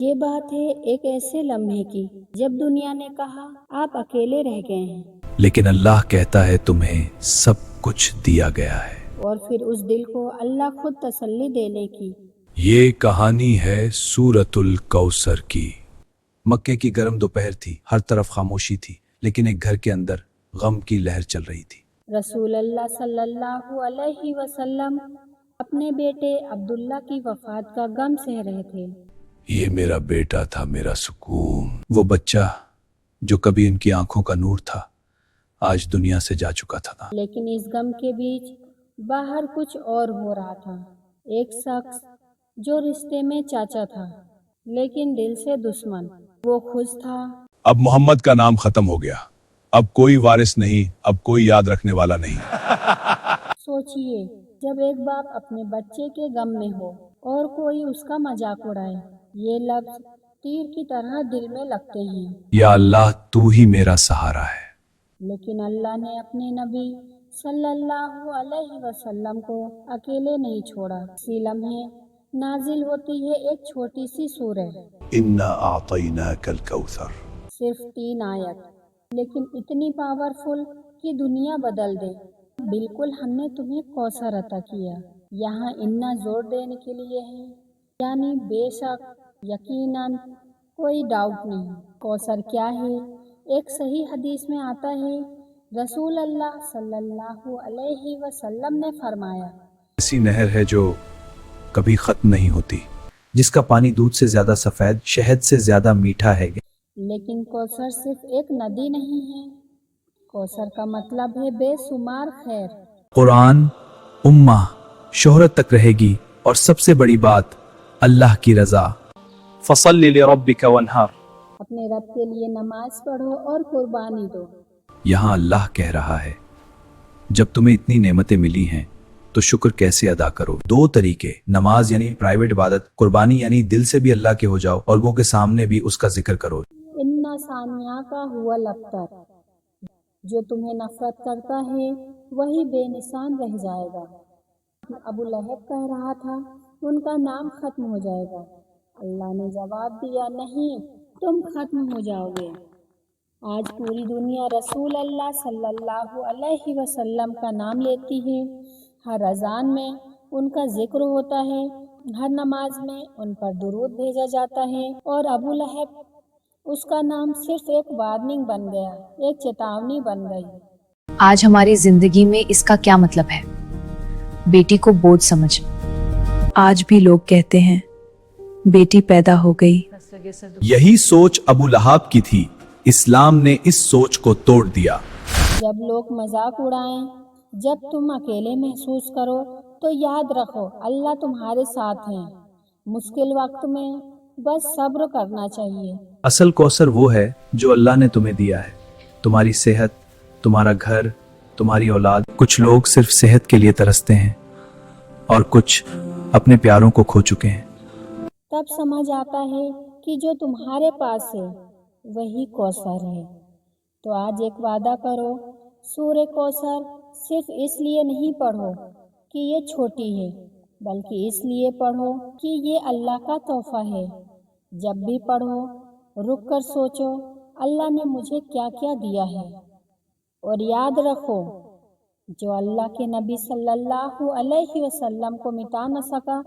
یہ بات ہے ایک ایسے لمحے کی جب دنیا نے کہا آپ اکیلے رہ گئے ہیں، لیکن اللہ کہتا ہے تمہیں سب کچھ دیا گیا ہے۔ اور پھر اس دل کو اللہ خود تسلی دینے کی۔ یہ کہانی ہے سورۃ الکوثر کی۔ مکے کی گرم دوپہر تھی، ہر طرف خاموشی تھی، لیکن ایک گھر کے اندر غم کی لہر چل رہی تھی۔ رسول اللہ صلی اللہ علیہ وسلم اپنے بیٹے عبداللہ کی وفات کا غم سہ رہے تھے۔ یہ میرا بیٹا تھا، میرا سکون، وہ بچہ جو کبھی ان کی آنکھوں کا نور تھا، آج دنیا سے جا چکا تھا۔ لیکن اس غم کے بیچ باہر کچھ اور ہو رہا تھا۔ ایک شخص جو رشتے میں چاچا تھا لیکن دل سے دشمن، وہ خوش تھا۔ اب محمد کا نام ختم ہو گیا، اب کوئی وارث نہیں، اب کوئی یاد رکھنے والا نہیں۔ سوچئے جب ایک باپ اپنے بچے کے غم میں ہو اور کوئی اس کا مذاق اڑائے، یہ لفظ تیر کی طرح دل میں لگتے ہیں۔ یا اللہ تو ہی میرا سہارا ہے۔ لیکن اللہ نے اپنے نبی صلی اللہ علیہ وسلم کو اکیلے نہیں چھوڑا۔ اسی لمحے نازل ہوتی ہے ایک چھوٹی سی سورہ، انا اعطیناک الکوثر۔ صرف 3 آیت، لیکن اتنی پاورفل کہ دنیا بدل دے۔ بالکل ہم نے تمہیں کوثر عطا کیا۔ یہاں انا زور دینے کے لیے ہے، یعنی بے شک، یقیناً، کوئی ڈاؤٹ نہیں۔ کوثر کیا ہے؟ ایک صحیح حدیث میں آتا ہے، رسول اللہ صلی اللہ علیہ وسلم نے فرمایا، ایسی نہر ہے جو کبھی ختم نہیں ہوتی، جس کا پانی دودھ سے زیادہ سفید، شہد سے زیادہ میٹھا ہے۔ لیکن کوثر صرف ایک ندی نہیں ہے، کوثر کا مطلب ہے بے شمار خیر۔ قرآن، امہ، شہرت تک رہے گی، اور سب سے بڑی بات، اللہ کی رضا۔ فصل لربک وانحر۔ اپنے رب کے لیے نماز پڑھو اور قربانی دو۔ یہاں اللہ کہہ رہا ہے، جب تمہیں اتنی نعمتیں ملی ہیں تو شکر کیسے ادا کرو؟ 2 طریقے، نماز یعنی پرائیویٹ عبادت، قربانی یعنی دل سے بھی اللہ کے ہو جاؤ اور لوگوں کے سامنے بھی اس کا ذکر کرو۔ اِنَّ ثَانِیَاکَ هُوَ الْأَبْتَرُ، جو تمہیں نفرت کرتا ہے وہی بے نشان رہ جائے گا۔ ابو لہب کہہ رہا تھا ان کا نام ختم ہو جائے گا۔ اللہ نے جواب دیا، نہیں، تم ختم ہو جاؤ گے۔ آج پوری دنیا رسول اللہ صلی اللہ علیہ وسلم کا نام لیتی ہے، ہر اذان میں ان کا ذکر ہوتا ہے، ہر نماز میں ان پر درود بھیجا جاتا ہے، اور ابو لہب، اس کا نام صرف ایک وارننگ بن گیا، ایک چیتاونی بن گئی۔ آج ہماری زندگی میں اس کا کیا مطلب ہے؟ بیٹی کو بوجھ سمجھ۔ آج بھی لوگ کہتے ہیں بیٹی پیدا ہو گئی۔ یہی سوچ ابو لہب کی تھی، اسلام نے اس سوچ کو توڑ دیا۔ جب لوگ مذاق اڑائیں، جب تم اکیلے محسوس کرو تو یاد رکھو اللہ تمہارے ساتھ ہیں۔ مشکل وقت میں بس صبر کرنا چاہیے۔ اصل کوثر وہ ہے جو اللہ نے تمہیں دیا ہے، تمہاری صحت، تمہارا گھر، تمہاری اولاد۔ کچھ لوگ صرف صحت کے لیے ترستے ہیں اور کچھ اپنے پیاروں کو کھو چکے ہیں۔ تب سمجھ آتا ہے کہ جو تمہارے پاس ہے وہی کوثر ہے۔ تو آج ایک وعدہ کرو، سورہ کوثر صرف اس لیے نہیں پڑھو کہ یہ چھوٹی ہے، بلکہ اس لیے پڑھو کہ یہ اللہ کا تحفہ ہے۔ جب بھی پڑھو، رک کر سوچو اللہ نے مجھے کیا کیا دیا ہے، اور یاد رکھو جو اللہ کے نبی صلی اللہ علیہ وسلم کو مٹا نہ سکا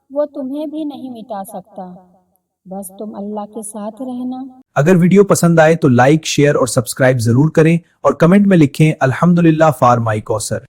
وہ تمہیں بھی نہیں مٹا سکتا۔ بس تم اللہ کے ساتھ رہنا۔ اگر ویڈیو پسند آئے تو لائک، شیئر اور سبسکرائب ضرور کریں، اور کمنٹ میں لکھیں الحمدللہ فار مائی کوثر۔